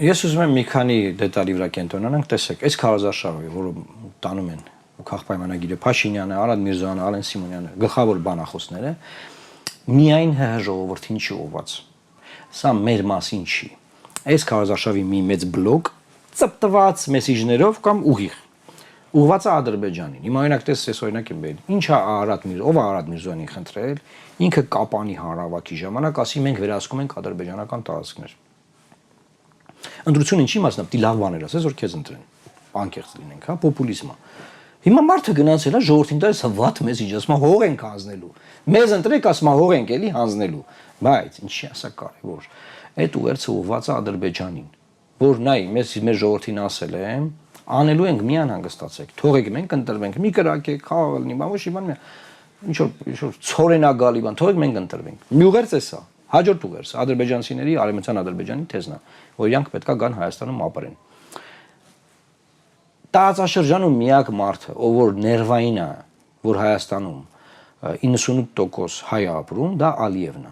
Ես ուզում եմ մի քանի դետալի վրա կենտրոնանանք, տեսեք, այս քարոզարշավը, որը տանում են քաղաքապայմանագիրը Փաշինյանը, Արադ Միրզոյանը, Ալեն Սիմոնյանը, գլխավոր բանախոսները, միայն ՀՀ ժողովրդին չի ուղղված։ Սա մեր մասին չի։ Այս քարոզարշավի մի մեծ բլոկ ծպտված մեսիջներով կամ ուղիղ ուղղված է Ադրբեջանին։ Հիմա օրինակ տեսես, օրինակ եմ բերել։ Ինչ է Արադ Միրզոյանը, ով է Արադ Միրզոյանին խնդրել, ինքը Կապանի հանրավակի ժամանակ ասի մենք վերահսկում ենք ադրբեջանական տարածքներ։ Ընտրությունը ինչի մասն է, պիտի լավ բաներ ասես, որ քեզ ընտրեն։ Անկեղծ լինենք, հա, պոպուլիզմը։ Հիմա մարդը գնացել է ժողովրդին տալիս հվատ մեսիջ, ասում է հող ենք հանձնելու։ Մեզ ընտրեք, ասում է հող ենք էլի հանձնելու։ Բայց ինչի ասա կարևոր։ Այդ ուղերձը ուղղված է Ադրբեջանին, որ նայ, մեր ժողովրդին ասել եմ, անելու ենք մի անհանգստացեք, թողեք մենք ընտրվենք, մի կրակեք, խաղ լինի, բան ոչ իման ինչ որ ցորենագալի բան, թողեք մենք ընտրվենք։ Մի ուղերձ է սա, հաջորդ ուղերձ ադրբեջանցիների, արևմտյան Ադրբեջանի թեզն է, որ իրանք պետքա գան Հայաստանում ապրեն։ Տարածաշրջանում միակ մարդը, ով որ ներվային է, որ Հայաստանում 98% հայ ապրում, դա Ալիևն է։